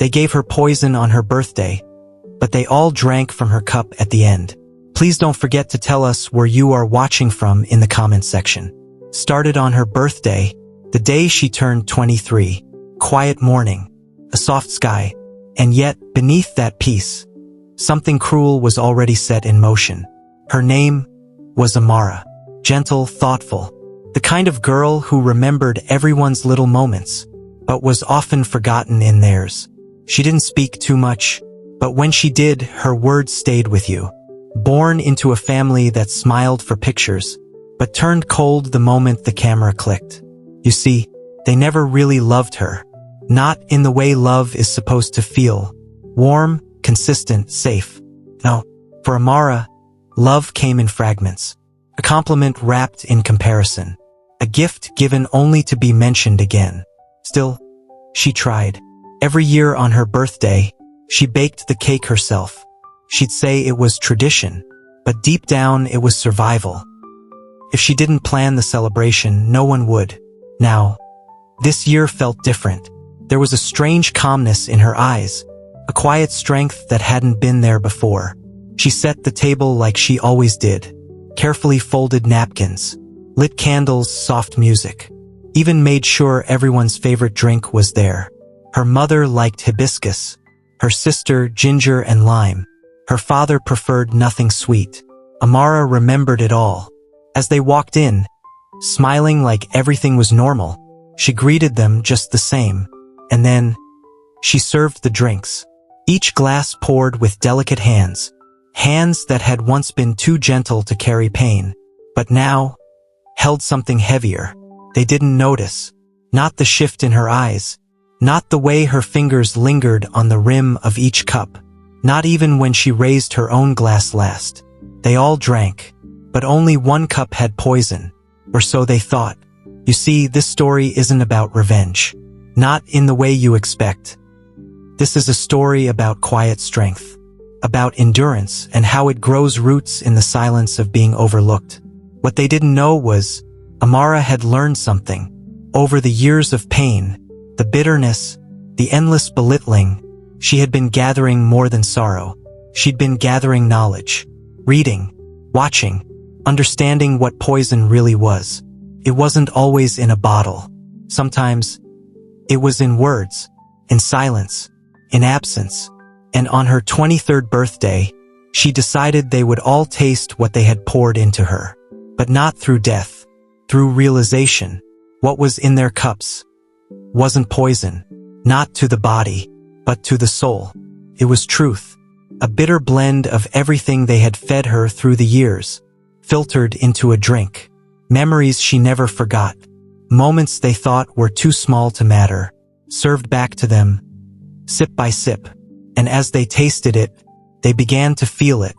They gave her poison on her birthday, but they all drank from her cup at the end. Please don't forget to tell us where you are watching from in the comments section. Started on her birthday, the day she turned 23. Quiet morning, a soft sky, and yet, beneath that peace, something cruel was already set in motion. Her name was Amara. Gentle, thoughtful, the kind of girl who remembered everyone's little moments, but was often forgotten in theirs. She didn't speak too much, but when she did, her words stayed with you. Born into a family that smiled for pictures, but turned cold the moment the camera clicked. You see, they never really loved her. Not in the way love is supposed to feel. Warm, consistent, safe. No, for Amara, love came in fragments. A compliment wrapped in comparison. A gift given only to be mentioned again. Still, she tried. Every year on her birthday, she baked the cake herself. She'd say it was tradition, but deep down it was survival. If she didn't plan the celebration, no one would. Now, this year felt different. There was a strange calmness in her eyes, a quiet strength that hadn't been there before. She set the table like she always did. Carefully folded napkins, lit candles, soft music. Even made sure everyone's favorite drink was there. Her mother liked hibiscus, her sister ginger and lime. Her father preferred nothing sweet. Amara remembered it all. As they walked in, smiling like everything was normal, she greeted them just the same. And then, she served the drinks. Each glass poured with delicate hands. Hands that had once been too gentle to carry pain, but now held something heavier. They didn't notice. Not the shift in her eyes. Not the way her fingers lingered on the rim of each cup. Not even when she raised her own glass last. They all drank, but only one cup had poison, or so they thought. You see, this story isn't about revenge. Not in the way you expect. This is a story about quiet strength. About endurance and how it grows roots in the silence of being overlooked. What they didn't know was, Amara had learned something. Over the years of pain, the bitterness, the endless belittling, she had been gathering more than sorrow. She'd been gathering knowledge, reading, watching, understanding what poison really was. It wasn't always in a bottle. Sometimes, it was in words, in silence, in absence. And on her 23rd birthday, she decided they would all taste what they had poured into her. But not through death, through realization. What was in their cups wasn't poison, not to the body, but to the soul. It was truth, a bitter blend of everything they had fed her through the years, filtered into a drink. Memories she never forgot, moments they thought were too small to matter, served back to them, sip by sip. And as they tasted it, they began to feel it.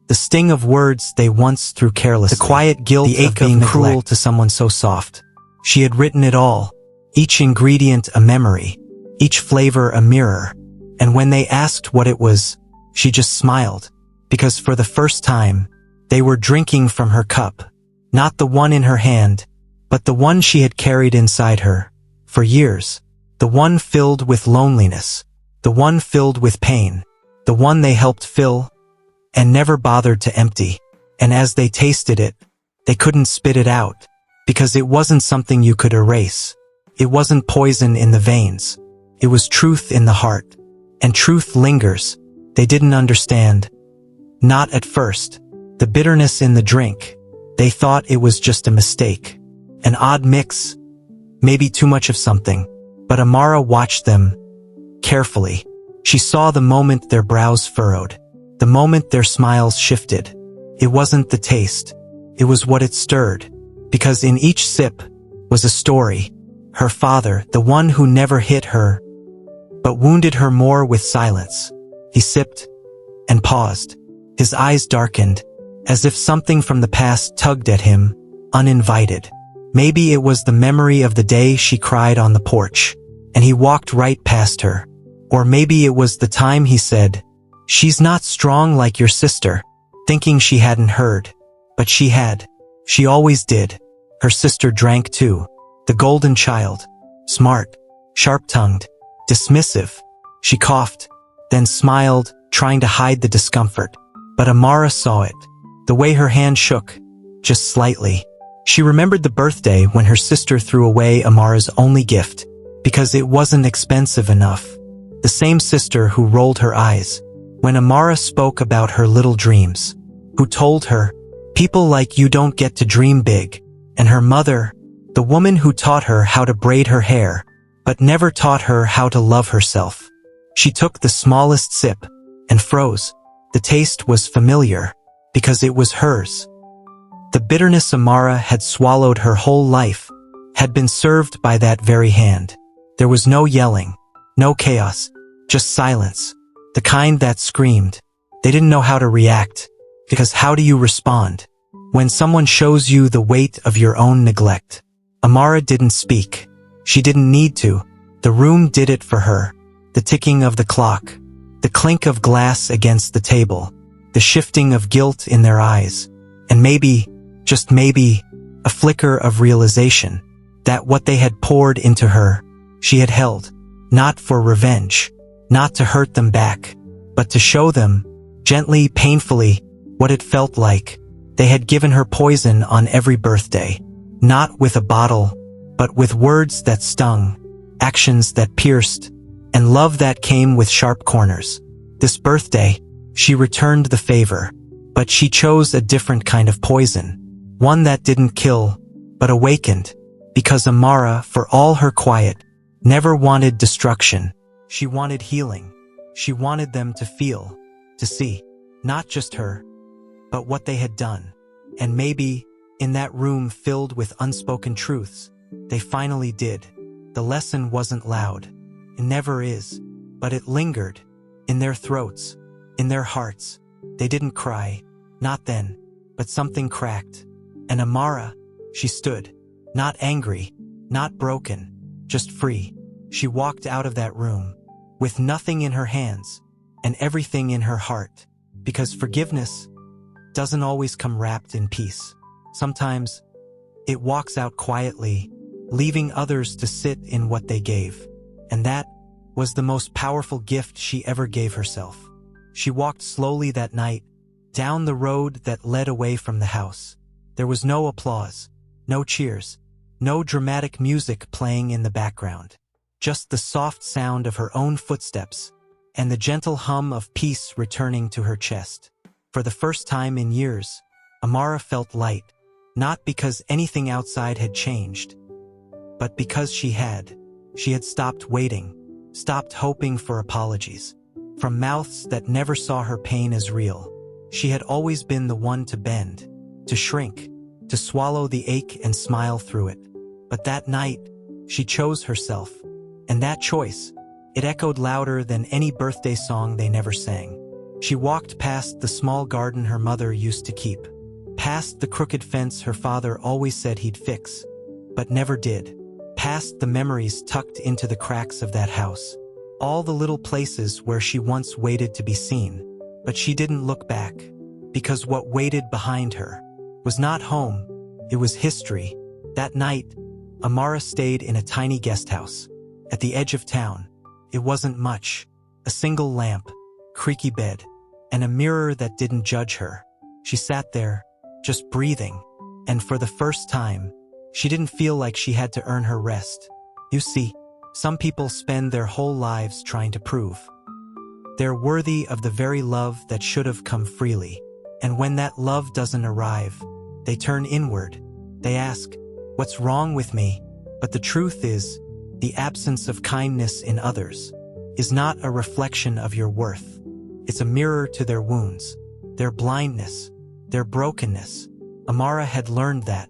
The sting of words they once threw carelessly. The quiet guilt of being cruel to someone so soft. She had written it all. Each ingredient a memory. Each flavor a mirror. And when they asked what it was, she just smiled. Because for the first time, they were drinking from her cup. Not the one in her hand, but the one she had carried inside her. For years. The one filled with loneliness. The one filled with pain, the one they helped fill, and never bothered to empty. And as they tasted it, they couldn't spit it out, because it wasn't something you could erase. It wasn't poison in the veins. It was truth in the heart. And truth lingers. They didn't understand. Not at first. The bitterness in the drink. They thought it was just a mistake. An odd mix. Maybe too much of something. But Amara watched them carefully. She saw the moment their brows furrowed, the moment their smiles shifted. It wasn't the taste, it was what it stirred, because in each sip was a story. Her father, the one who never hit her, but wounded her more with silence. He sipped and paused. His eyes darkened, as if something from the past tugged at him, uninvited. Maybe it was the memory of the day she cried on the porch, and he walked right past her. Or maybe it was the time he said, "She's not strong like your sister," thinking she hadn't heard. But she had. She always did. Her sister drank too. The golden child. Smart, sharp-tongued, dismissive, She coughed, then smiled, trying to hide the discomfort. But Amara saw it, the way her hand shook, just slightly. She remembered the birthday when her sister threw away Amara's only gift, because it wasn't expensive enough. The same sister who rolled her eyes when Amara spoke about her little dreams, who told her, "People like you don't get to dream big," and her mother, the woman who taught her how to braid her hair, but never taught her how to love herself. She took the smallest sip and froze. The taste was familiar, because it was hers. The bitterness Amara had swallowed her whole life had been served by that very hand. There was no yelling, no chaos, just silence, the kind that screamed. They didn't know how to react, because how do you respond when someone shows you the weight of your own neglect? Amara didn't speak. She didn't need to. The room did it for her. The ticking of the clock, the clink of glass against the table, the shifting of guilt in their eyes, and maybe, just maybe, a flicker of realization that what they had poured into her, she had held, not for revenge, not to hurt them back, but to show them, gently, painfully, what it felt like. They had given her poison on every birthday, not with a bottle, but with words that stung, actions that pierced, and love that came with sharp corners. This birthday, she returned the favor, but she chose a different kind of poison, one that didn't kill, but awakened, because Amara, for all her quiet, never wanted destruction. She wanted healing. She wanted them to feel, to see, not just her, but what they had done. And maybe, in that room filled with unspoken truths, they finally did. The lesson wasn't loud. It never is. But it lingered. In their throats. In their hearts. They didn't cry. Not then. But something cracked. And Amara, she stood. Not angry. Not broken. Just free. She walked out of that room. With nothing in her hands. And everything in her heart. Because forgiveness doesn't always come wrapped in peace. Sometimes, it walks out quietly, leaving others to sit in what they gave. And that was the most powerful gift she ever gave herself. She walked slowly that night, down the road that led away from the house. There was no applause, no cheers, no dramatic music playing in the background. Just the soft sound of her own footsteps, and the gentle hum of peace returning to her chest. For the first time in years, Amara felt light, not because anything outside had changed, but because she had stopped waiting, stopped hoping for apologies, from mouths that never saw her pain as real. She had always been the one to bend, to shrink, to swallow the ache and smile through it. But that night, she chose herself, and that choice, it echoed louder than any birthday song they never sang. She walked past the small garden her mother used to keep, past the crooked fence her father always said he'd fix, but never did, past the memories tucked into the cracks of that house, all the little places where she once waited to be seen. But she didn't look back, because what waited behind her was not home, it was history. That night, Amara stayed in a tiny guest house, at the edge of town. It wasn't much, a single lamp, creaky bed, and a mirror that didn't judge her. She sat there, just breathing, and for the first time, she didn't feel like she had to earn her rest. You see, some people spend their whole lives trying to prove they're worthy of the very love that should have come freely. And when that love doesn't arrive, they turn inward. They ask, "What's wrong with me?" But the truth is, the absence of kindness in others is not a reflection of your worth. It's a mirror to their wounds, their blindness, their brokenness. Amara had learned that,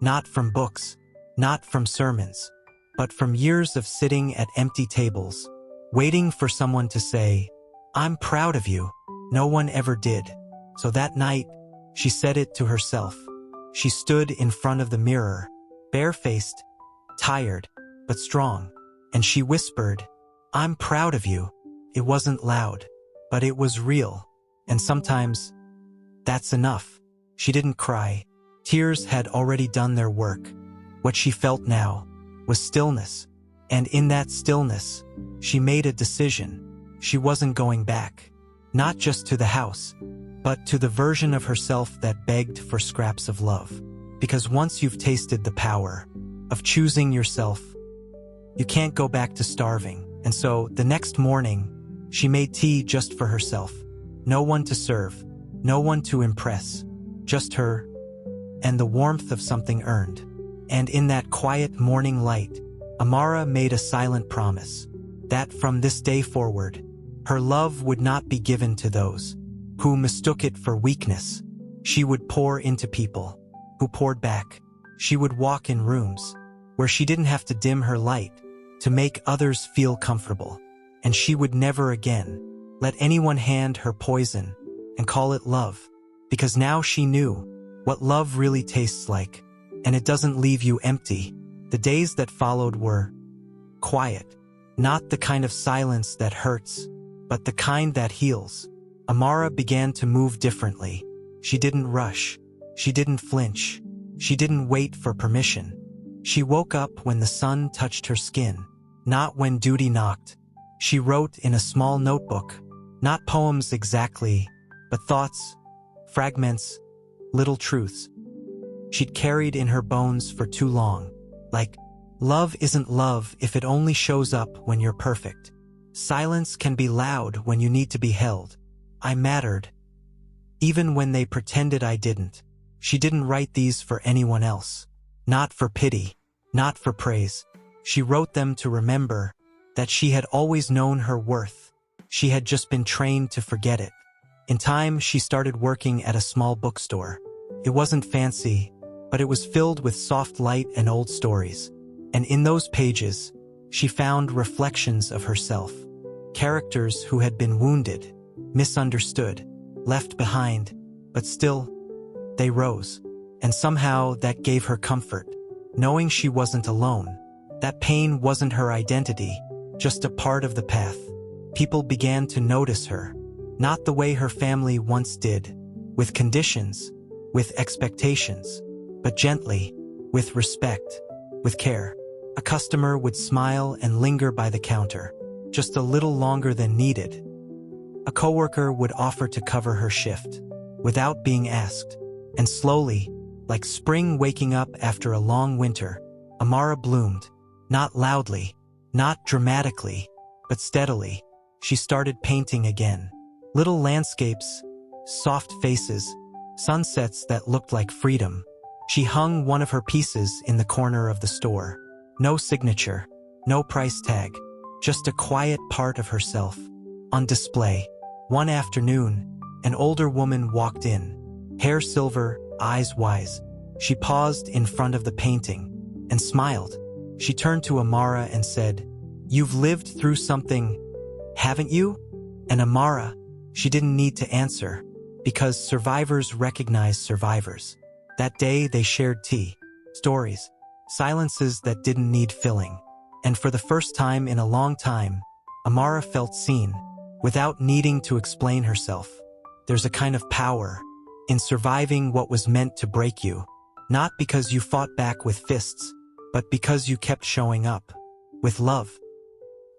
not from books, not from sermons, but from years of sitting at empty tables, waiting for someone to say, "I'm proud of you." No one ever did. So that night, she said it to herself. She stood in front of the mirror, barefaced, tired, but strong, and she whispered, "I'm proud of you." It wasn't loud, but it was real, and sometimes, that's enough. She didn't cry. Tears had already done their work. What she felt now was stillness, and in that stillness, she made a decision. She wasn't going back. Not just to the house, but to the version of herself that begged for scraps of love. Because once you've tasted the power of choosing yourself, you can't go back to starving. And so, the next morning, she made tea just for herself. No one to serve, no one to impress, just her and the warmth of something earned. And in that quiet morning light, Amara made a silent promise that from this day forward, her love would not be given to those who mistook it for weakness. She would pour into people who poured back. She would walk in rooms where she didn't have to dim her light to make others feel comfortable. And she would never again let anyone hand her poison and call it love, because now she knew what love really tastes like, and it doesn't leave you empty. The days that followed were quiet, not the kind of silence that hurts, but the kind that heals. Amara began to move differently. She didn't rush. She didn't flinch. She didn't wait for permission. She woke up when the sun touched her skin, not when duty knocked. She wrote in a small notebook, not poems exactly, but thoughts, fragments, little truths she'd carried in her bones for too long. Like, love isn't love if it only shows up when you're perfect. Silence can be loud when you need to be held. I mattered, even when they pretended I didn't. She didn't write these for anyone else. Not for pity, not for praise. She wrote them to remember that she had always known her worth. She had just been trained to forget it. In time, she started working at a small bookstore. It wasn't fancy, but it was filled with soft light and old stories. And in those pages, she found reflections of herself. Characters who had been wounded, misunderstood, left behind, but still, they rose. And somehow that gave her comfort, knowing she wasn't alone. That pain wasn't her identity, just a part of the path. People began to notice her, not the way her family once did, with conditions, with expectations, but gently, with respect, with care. A customer would smile and linger by the counter, just a little longer than needed. A coworker would offer to cover her shift, without being asked. And slowly, like spring waking up after a long winter, Amara bloomed, not loudly, not dramatically, but steadily. She started painting again. Little landscapes, soft faces, sunsets that looked like freedom. She hung one of her pieces in the corner of the store. No signature, no price tag, just a quiet part of herself, on display. One afternoon, an older woman walked in, hair silver, eyes wise. She paused in front of the painting and smiled. She turned to Amara and said, "You've lived through something, haven't you?" And Amara, she didn't need to answer, because survivors recognize survivors. That day they shared tea, stories, silences that didn't need filling. And for the first time in a long time, Amara felt seen, without needing to explain herself. There's a kind of power in surviving what was meant to break you, not because you fought back with fists, but because you kept showing up, with love,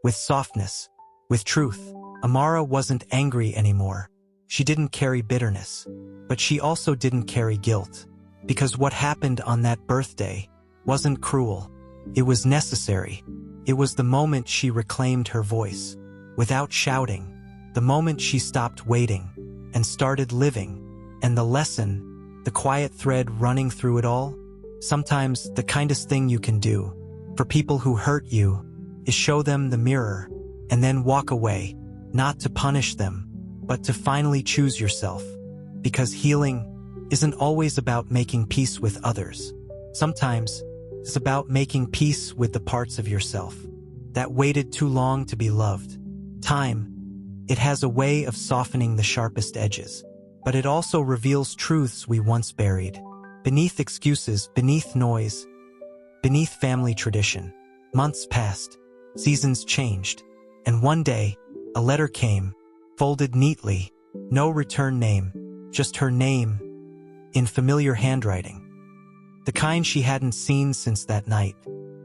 with softness, with truth. Amara wasn't angry anymore. She didn't carry bitterness, but she also didn't carry guilt, because what happened on that birthday wasn't cruel. It was necessary. It was the moment she reclaimed her voice, without shouting, the moment she stopped waiting and started living. And the lesson, the quiet thread running through it all, sometimes the kindest thing you can do for people who hurt you is show them the mirror and then walk away, not to punish them, but to finally choose yourself. Because healing isn't always about making peace with others. Sometimes it's about making peace with the parts of yourself that waited too long to be loved. Time, it has a way of softening the sharpest edges, but it also reveals truths we once buried. Beneath excuses, beneath noise, beneath family tradition. Months passed, seasons changed, and one day, a letter came, folded neatly, no return name, just her name, in familiar handwriting. The kind she hadn't seen since that night.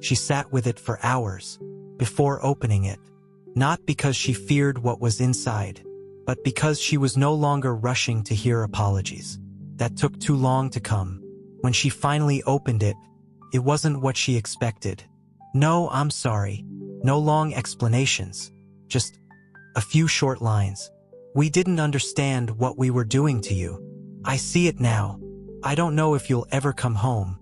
She sat with it for hours, before opening it. not because she feared what was inside, but because she was no longer rushing to hear apologies. That took too long to come. When she finally opened it, it wasn't what she expected. "No, I'm sorry." No long explanations, just a few short lines. "We didn't understand what we were doing to you. I see it now. I don't know if you'll ever come home,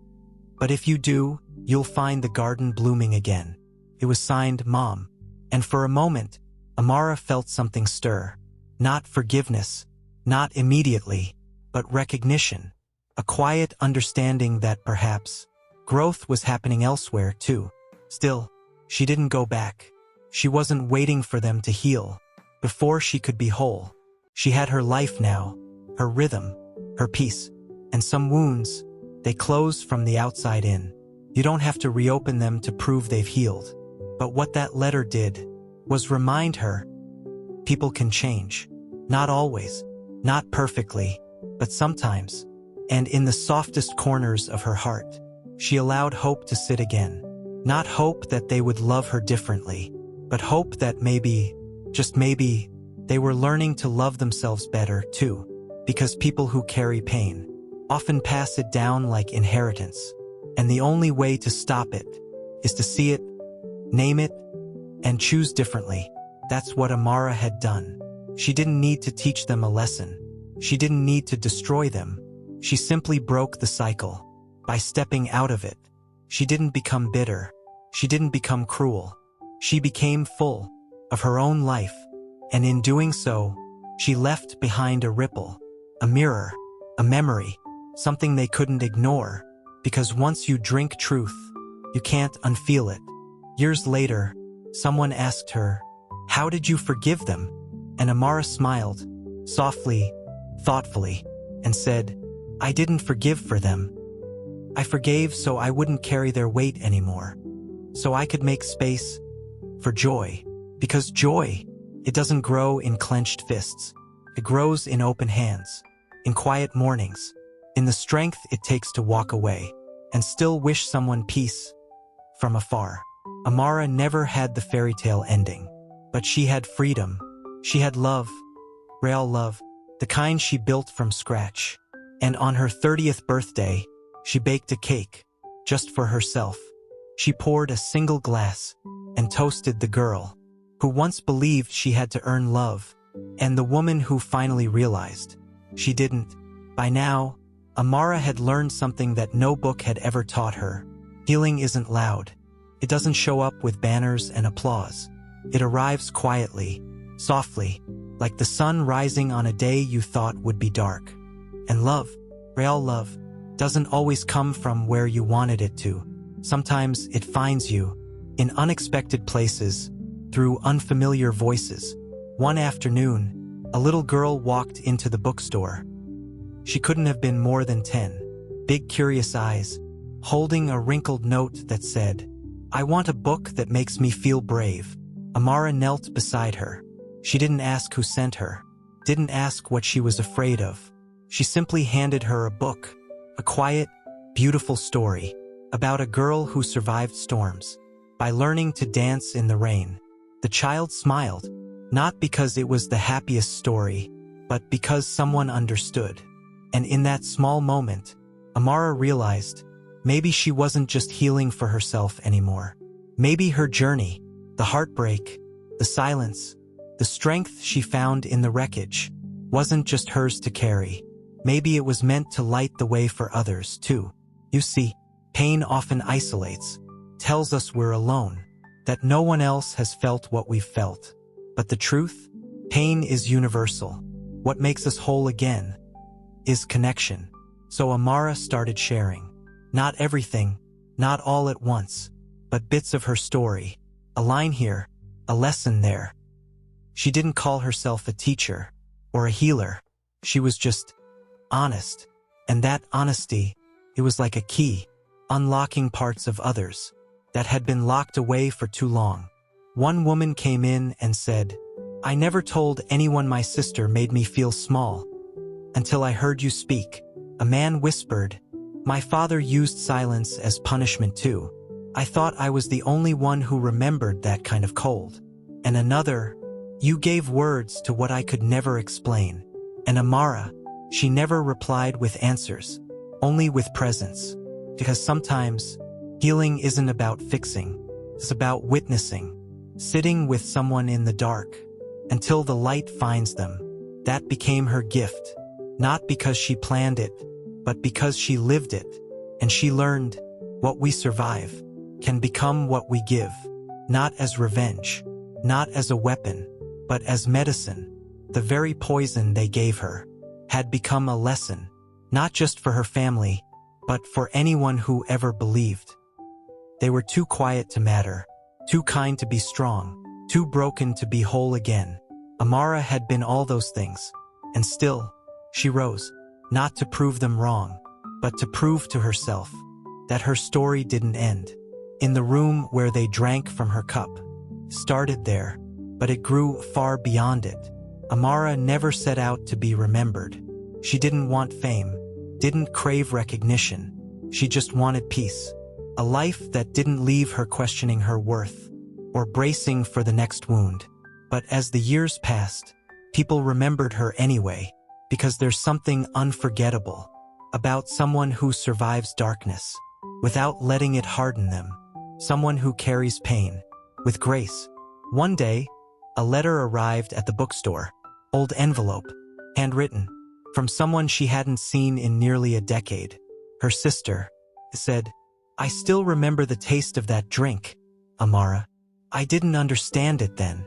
but if you do, you'll find the garden blooming again." It was signed Mom. And for a moment, Amara felt something stir. Not forgiveness, not immediately, but recognition. A quiet understanding that perhaps growth was happening elsewhere too. Still, she didn't go back. She wasn't waiting for them to heal before she could be whole. She had her life now, her rhythm, her peace. And some wounds, they close from the outside in. You don't have to reopen them to prove they've healed. But what that letter did was remind her, people can change. Not always, not perfectly, but sometimes. And in the softest corners of her heart, she allowed hope to sit again. Not hope that they would love her differently, but hope that maybe, just maybe, they were learning to love themselves better too. Because people who carry pain often pass it down like inheritance. And the only way to stop it is to see it, name it, and choose differently. That's what Amara had done. She didn't need to teach them a lesson. She didn't need to destroy them. She simply broke the cycle. By stepping out of it, she didn't become bitter. She didn't become cruel. She became full of her own life. And in doing so, she left behind a ripple, a mirror, a memory, something they couldn't ignore. Because once you drink truth, you can't unfeel it. Years later, someone asked her, "How did you forgive them?" And Amara smiled, softly, thoughtfully, and said, "I didn't forgive for them. I forgave so I wouldn't carry their weight anymore. So I could make space for joy. Because joy, it doesn't grow in clenched fists. It grows in open hands, in quiet mornings, in the strength it takes to walk away and still wish someone peace from afar." Amara never had the fairy tale ending, but she had freedom. She had love, real love, the kind she built from scratch. And on her 30th birthday, she baked a cake, just for herself. She poured a single glass and toasted the girl who once believed she had to earn love, and the woman who finally realized she didn't. By now, Amara had learned something that no book had ever taught her. Healing isn't loud. It doesn't show up with banners and applause. It arrives quietly, softly, like the sun rising on a day you thought would be dark. And love, real love, doesn't always come from where you wanted it to. Sometimes it finds you in unexpected places, through unfamiliar voices. One afternoon, a little girl walked into the bookstore. She couldn't have been more than 10, big curious eyes, holding a wrinkled note that said, "I want a book that makes me feel brave." Amara knelt beside her. She didn't ask who sent her, didn't ask what she was afraid of. She simply handed her a book, a quiet, beautiful story about a girl who survived storms by learning to dance in the rain. The child smiled, not because it was the happiest story, but because someone understood. And in that small moment, Amara realized maybe she wasn't just healing for herself anymore. Maybe her journey, the heartbreak, the silence, the strength she found in the wreckage, wasn't just hers to carry. Maybe it was meant to light the way for others too. You see, pain often isolates, tells us we're alone, that no one else has felt what we've felt. But the truth? Pain is universal. What makes us whole again is connection. So Amara started sharing. Not everything, not all at once, but bits of her story. A line here, a lesson there. She didn't call herself a teacher or a healer. She was just honest. And that honesty, it was like a key, unlocking parts of others that had been locked away for too long. One woman came in and said, "I never told anyone my sister made me feel small until I heard you speak." A man whispered, "My father used silence as punishment too. I thought I was the only one who remembered that kind of cold." And another, "You gave words to what I could never explain." And Amara, she never replied with answers, only with presence. Because sometimes, healing isn't about fixing, it's about witnessing, sitting with someone in the dark, until the light finds them. That became her gift, not because she planned it, but because she lived it, and she learned, what we survive can become what we give, not as revenge, not as a weapon, but as medicine. The very poison they gave her had become a lesson, not just for her family, but for anyone who ever believed. They were too quiet to matter, too kind to be strong, too broken to be whole again. Amara had been all those things, and still, she rose, not to prove them wrong, but to prove to herself that her story didn't end in the room where they drank from her cup. Started there, but it grew far beyond it. Amara never set out to be remembered. She didn't want fame, didn't crave recognition. She just wanted peace. A life that didn't leave her questioning her worth or bracing for the next wound. But as the years passed, people remembered her anyway, because there's something unforgettable about someone who survives darkness without letting it harden them, someone who carries pain with grace. One day, a letter arrived at the bookstore, old envelope, handwritten, from someone she hadn't seen in nearly a decade. Her sister. It said, "I still remember the taste of that drink, Amara. I didn't understand it then,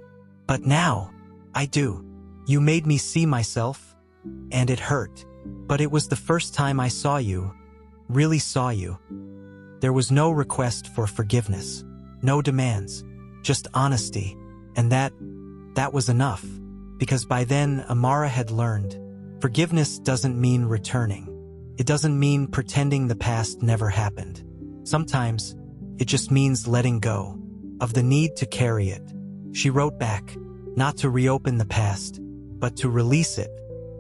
but now, I do. You made me see myself, and it hurt. But it was the first time I saw you, really saw you." There was no request for forgiveness, no demands, just honesty, and that was enough, because by then Amara had learned, forgiveness doesn't mean returning. It doesn't mean pretending the past never happened. Sometimes, it just means letting go of the need to carry it. She wrote back, not to reopen the past, but to release it.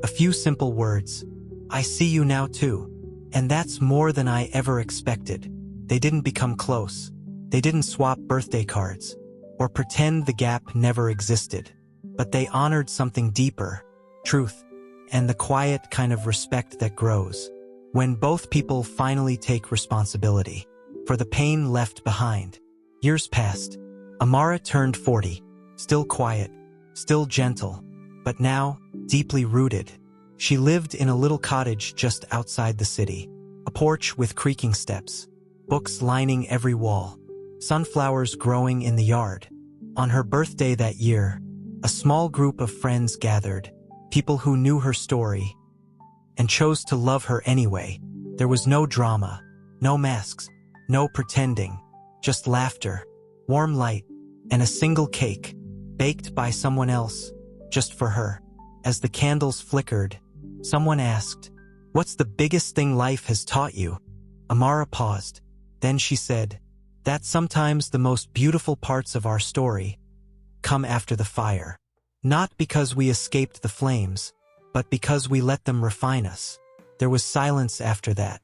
A few simple words. "I see you now too." And that's more than I ever expected. They didn't become close. They didn't swap birthday cards or pretend the gap never existed. But they honored something deeper, truth, and the quiet kind of respect that grows when both people finally take responsibility for the pain left behind. Years passed. Amara turned 40, still quiet, still gentle, but now deeply rooted. She lived in a little cottage just outside the city, a porch with creaking steps, books lining every wall, sunflowers growing in the yard. On her birthday that year, a small group of friends gathered, people who knew her story and chose to love her anyway. There was no drama, no masks, no pretending, just laughter, warm light, and a single cake, baked by someone else, just for her. As the candles flickered, someone asked, "What's the biggest thing life has taught you?" Amara paused. Then she said, "That sometimes the most beautiful parts of our story come after the fire. Not because we escaped the flames, but because we let them refine us." There was silence after that.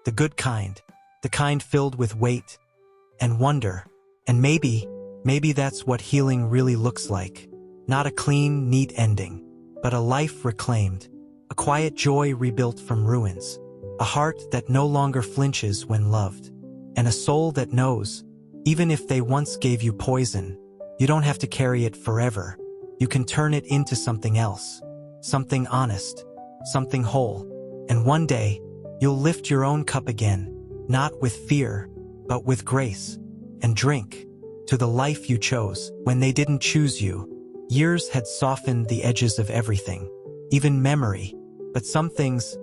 The good kind, the kind filled with weight and wonder. And maybe that's what healing really looks like. Not a clean, neat ending, but a life reclaimed, a quiet joy rebuilt from ruins, a heart that no longer flinches when loved, and a soul that knows, even if they once gave you poison, you don't have to carry it forever. You can turn it into something else, something honest, something whole. And one day, you'll lift your own cup again, not with fear, but with grace, and drink to the life you chose when they didn't choose you. Years had softened the edges of everything, even memory, but some things,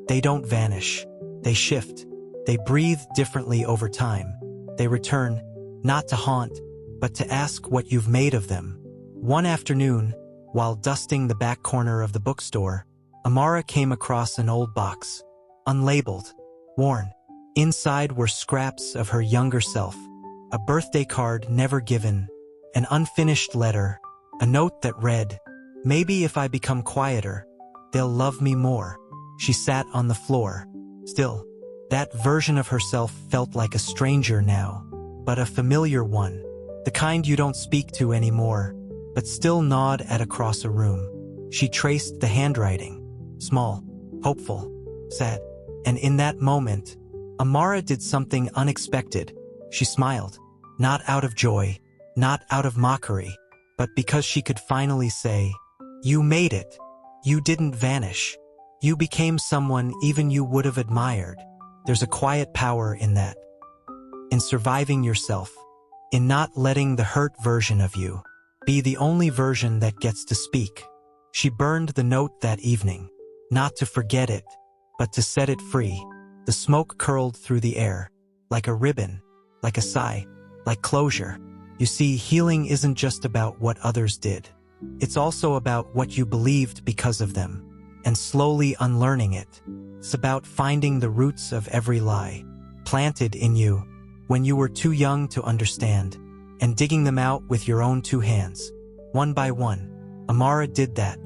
they don't vanish. They shift. They breathe differently over time. They return, not to haunt, but to ask what you've made of them. One afternoon, while dusting the back corner of the bookstore, Amara came across an old box, unlabeled, worn. Inside were scraps of her younger self, a birthday card never given, an unfinished letter, a note that read, "Maybe if I become quieter, they'll love me more." She sat on the floor. Still, that version of herself felt like a stranger now, but a familiar one, the kind you don't speak to anymore, but still gnawed at across a room. She traced the handwriting. Small, hopeful, sad. And in that moment, Amara did something unexpected. She smiled, not out of joy, not out of mockery, but because she could finally say, "You made it. You didn't vanish. You became someone even you would have admired." There's a quiet power in that. In surviving yourself. In not letting the hurt version of you be the only version that gets to speak. She burned the note that evening, not to forget it, but to set it free. The smoke curled through the air, like a ribbon, like a sigh, like closure. You see, healing isn't just about what others did. It's also about what you believed because of them, and slowly unlearning it. It's about finding the roots of every lie, planted in you, when you were too young to understand, and digging them out with your own two hands. One by one, Amara did that,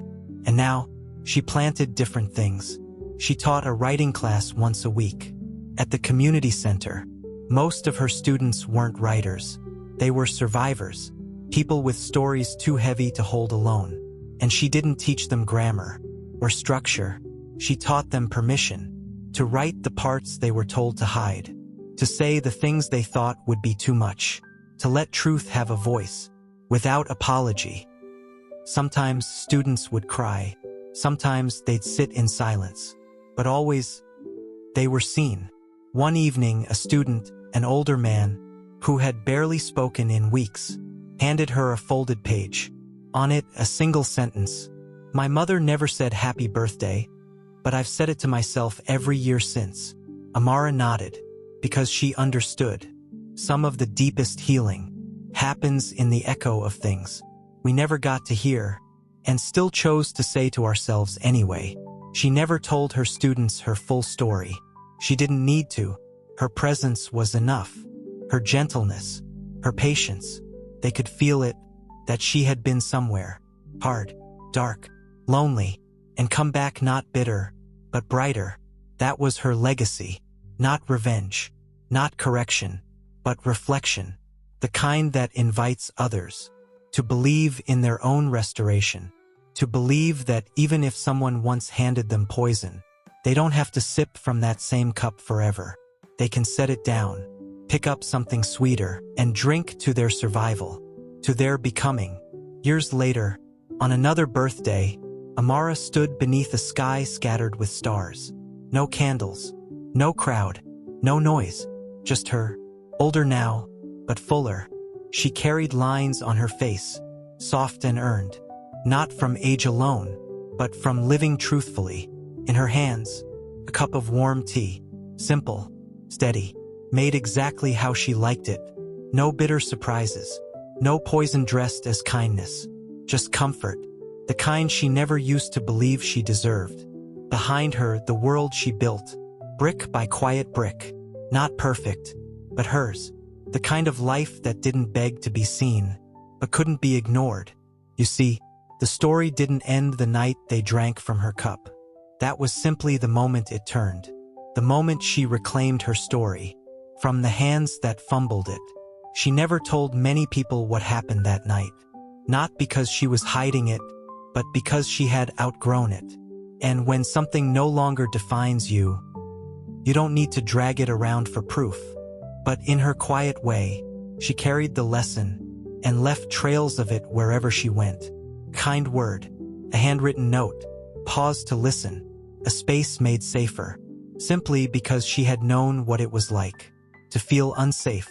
and now, she planted different things. She taught a writing class once a week. At the community center, most of her students weren't writers. They were survivors, people with stories too heavy to hold alone. And she didn't teach them grammar or structure. She taught them permission to write the parts they were told to hide, to say the things they thought would be too much, to let truth have a voice, without apology. Sometimes students would cry, sometimes they'd sit in silence, but always, they were seen. One evening, a student, an older man, who had barely spoken in weeks, handed her a folded page. On it, a single sentence. "My mother never said happy birthday, but I've said it to myself every year since." Amara nodded, because she understood. Some of the deepest healing happens in the echo of things we never got to hear, and still chose to say to ourselves anyway. She never told her students her full story. She didn't need to. Her presence was enough. Her gentleness, her patience, they could feel it, that she had been somewhere, hard, dark, lonely, and come back not bitter, but brighter. That was her legacy. Not revenge, not correction, but reflection. The kind that invites others to believe in their own restoration, to believe that even if someone once handed them poison, they don't have to sip from that same cup forever. They can set it down, pick up something sweeter, and drink to their survival, to their becoming. Years later, on another birthday, Amara stood beneath a sky scattered with stars. No candles, no crowd, no noise, just her, older now, but fuller. She carried lines on her face, soft and earned, not from age alone, but from living truthfully. In her hands, a cup of warm tea, simple, steady, made exactly how she liked it. No bitter surprises, no poison dressed as kindness, just comfort, the kind she never used to believe she deserved. Behind her, the world she built, brick by quiet brick, not perfect, but hers, the kind of life that didn't beg to be seen, but couldn't be ignored. You see, the story didn't end the night they drank from her cup. That was simply the moment it turned, the moment she reclaimed her story, from the hands that fumbled it. She never told many people what happened that night, not because she was hiding it, but because she had outgrown it. And when something no longer defines you, you don't need to drag it around for proof. But in her quiet way, she carried the lesson and left trails of it wherever she went. Kind word, a handwritten note, pause to listen, a space made safer, simply because she had known what it was like to feel unsafe.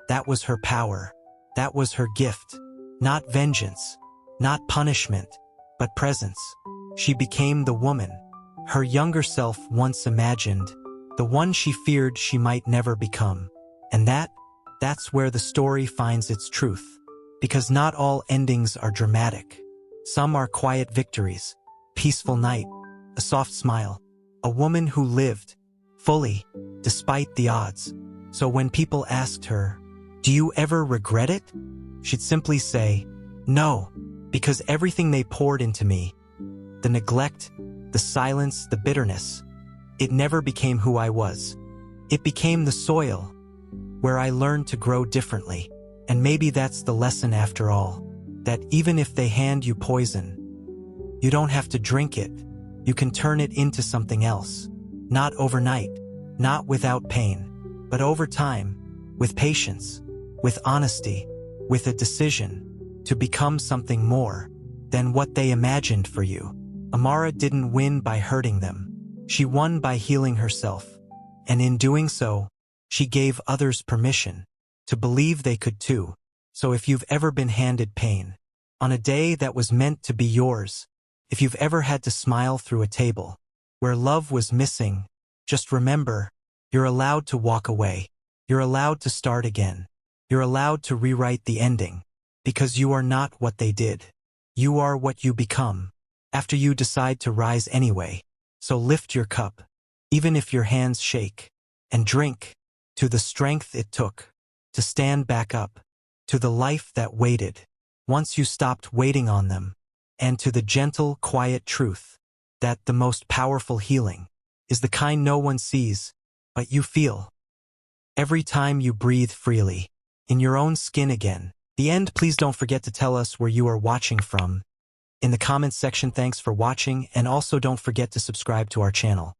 That was her power. That was her gift. Not vengeance, not punishment, but presence. She became the woman her younger self once imagined, the one she feared she might never become. And that's where the story finds its truth. Because not all endings are dramatic. Some are quiet victories, peaceful night, a soft smile, a woman who lived fully, despite the odds. So when people asked her, "Do you ever regret it?" she'd simply say, "No, because everything they poured into me, the neglect, the silence, the bitterness, it never became who I was. It became the soil where I learned to grow differently." And maybe that's the lesson after all. that even if they hand you poison, you don't have to drink it. You can turn it into something else. Not overnight, not without pain, but over time, with patience, with honesty, with a decision to become something more than what they imagined for you. Amara didn't win by hurting them. She won by healing herself. And in doing so, she gave others permission to believe they could too. So if you've ever been handed pain on a day that was meant to be yours, if you've ever had to smile through a table where love was missing, just remember, you're allowed to walk away. You're allowed to start again. You're allowed to rewrite the ending, because you are not what they did. You are what you become after you decide to rise anyway. So lift your cup, even if your hands shake, and drink to the strength it took to stand back up, to the life that waited once you stopped waiting on them, and to the gentle, quiet truth that the most powerful healing is the kind no one sees, but you feel. Every time you breathe freely, in your own skin again. The end. Please don't forget to tell us where you are watching from in the comments section. Thanks for watching, and also don't forget to subscribe to our channel.